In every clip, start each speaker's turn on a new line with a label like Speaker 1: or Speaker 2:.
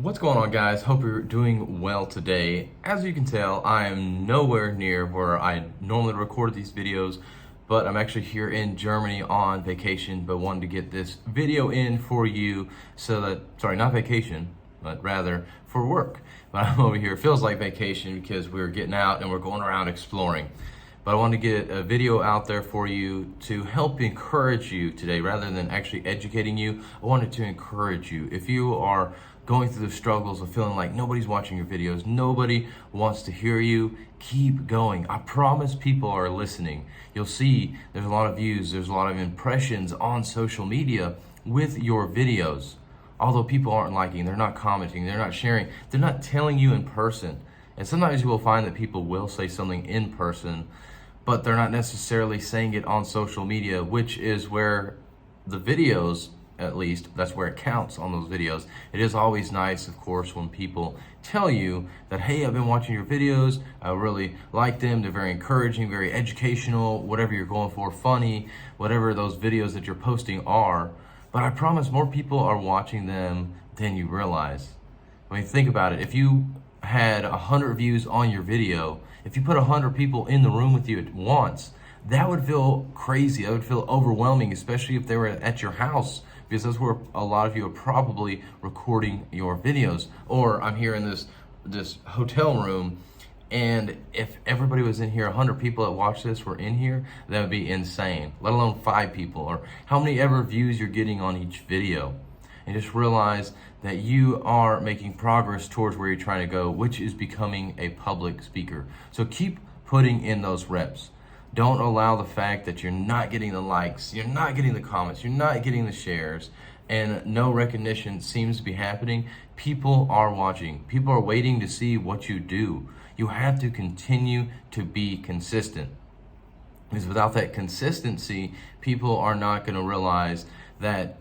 Speaker 1: What's going on, guys? Hope you're doing well today. As you can tell, I am nowhere near where I normally record these videos, but I'm actually here in Germany on vacation, but wanted to get this video in for you so that, sorry, not vacation, but rather for work. But I'm over here, it feels like vacation because we're getting out and we're going around exploring. But I wanted to get a video out there for you to help encourage you today. Rather than actually educating you, I wanted to encourage you. If you are going through the struggles of feeling like nobody's watching your videos, nobody wants to hear you, keep going. I promise people are listening. You'll see there's a lot of views, there's a lot of impressions on social media with your videos. Although people aren't liking, they're not commenting, they're not sharing, they're not telling you in person. And sometimes you will find that people will say something in person, but they're not necessarily saying it on social media, which is where the videos, at least, that's where it counts on those videos. It is always nice, of course, when people tell you that, hey, I've been watching your videos, I really like them, they're very encouraging, very educational, whatever you're going for, funny, whatever those videos that you're posting are. But I promise more people are watching them than you realize. I mean, think about it. If you had 100 views on your video, if you put 100 people in the room with you at once, that would feel crazy. That would feel overwhelming, especially if they were at your house, because that's where a lot of you are probably recording your videos. Or I'm here in this hotel room, and if everybody was in here, 100 people that watch this were in here, that would be insane, let alone 5 people, or how many ever views you're getting on each video. And just realize that you are making progress towards where you're trying to go, which is becoming a public speaker. So keep putting in those reps. Don't allow the fact that you're not getting the likes, you're not getting the comments, you're not getting the shares, and no recognition seems to be happening. People are watching. People are waiting to see what you do. You have to continue to be consistent. Because without that consistency, people are not going to realize that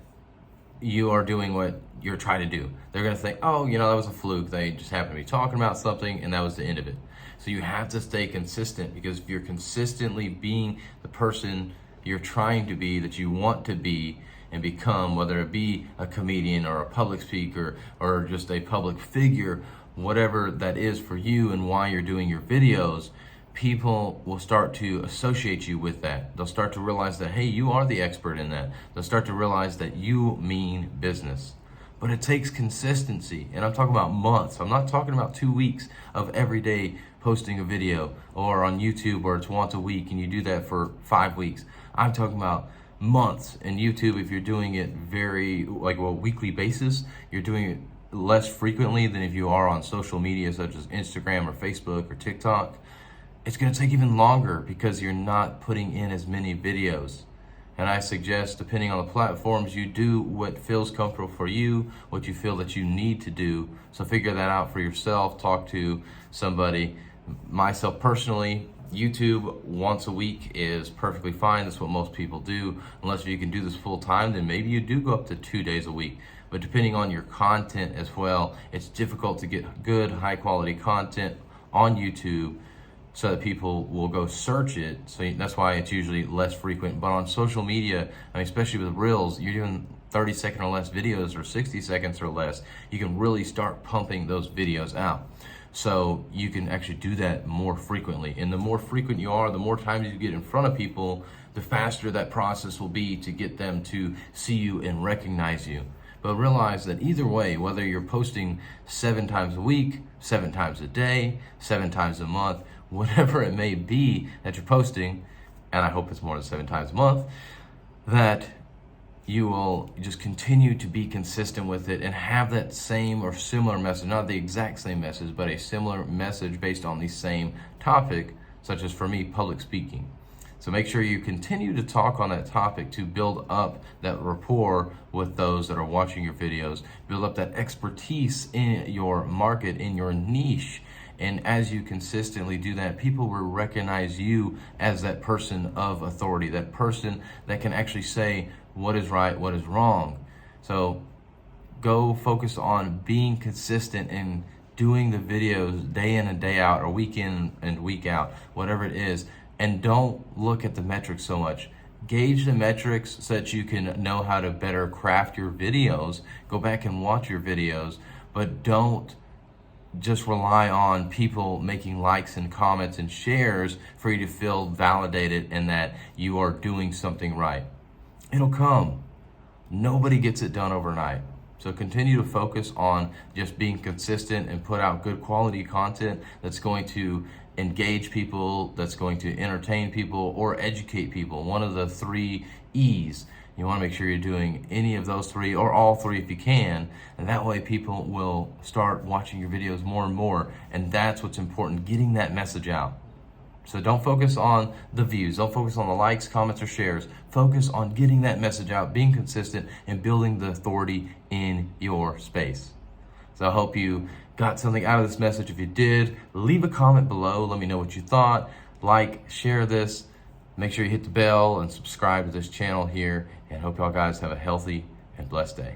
Speaker 1: you are doing what you're trying to do. They're going to think, oh, that was a fluke. They just happened to be talking about something and that was the end of it. So you have to stay consistent, because if you're consistently being the person you're trying to be, that you want to be and become, whether it be a comedian or a public speaker or just a public figure, whatever that is for you and why you're doing your videos, people will start to associate you with that. They'll start to realize that, hey, you are the expert in that. They'll start to realize that you mean business. But it takes consistency, and I'm talking about months. I'm not talking about 2 weeks of every day posting a video, or on YouTube where it's once a week and you do that for 5 weeks. I'm talking about months. And YouTube, if you're doing it very, weekly basis, you're doing it less frequently than if you are on social media such as Instagram or Facebook or TikTok. It's going to take even longer because you're not putting in as many videos. And I suggest, depending on the platforms, you do what feels comfortable for you, what you feel that you need to do. So figure that out for yourself. Talk to somebody. Myself personally, YouTube once a week is perfectly fine. That's what most people do. Unless you can do this full time, then maybe you do go up to 2 days a week. But depending on your content as well, it's difficult to get good, high quality content on YouTube so that people will go search it. So that's why it's usually less frequent. But on social media, especially with Reels, you're doing 30-second or less videos, or 60 seconds or less, you can really start pumping those videos out. So you can actually do that more frequently. And the more frequent you are, the more times you get in front of people, the faster that process will be to get them to see you and recognize you. But realize that either way, whether you're posting 7 times a week, 7 times a day, 7 times a month, whatever it may be that you're posting, and I hope it's more than 7 times a month, that you will just continue to be consistent with it and have that same or similar message, not the exact same message, but a similar message based on the same topic, such as for me, public speaking. So make sure you continue to talk on that topic to build up that rapport with those that are watching your videos, build up that expertise in your market, in your niche. And as you consistently do that, people will recognize you as that person of authority, that person that can actually say what is right, what is wrong. So go focus on being consistent and doing the videos day in and day out, or week in and week out, whatever it is. And don't look at the metrics so much. Gauge the metrics so that you can know how to better craft your videos. Go back and watch your videos, but don't just rely on people making likes and comments and shares for you to feel validated and that you are doing something right. It'll come. Nobody gets it done overnight. So continue to focus on just being consistent and put out good quality content that's going to engage people, that's going to entertain people or educate people. One of the 3 E's. You want to make sure you're doing any of those 3 or all 3 if you can, and that way people will start watching your videos more and more, and that's what's important, getting that message out. So don't focus on the views, don't focus on the likes, comments, or shares. Focus on getting that message out, being consistent, and building the authority in your space. So I hope you got something out of this message. If you did, leave a comment below. Let me know what you thought. Like, share this. Make sure you hit the bell and subscribe to this channel here, and hope y'all guys have a healthy and blessed day.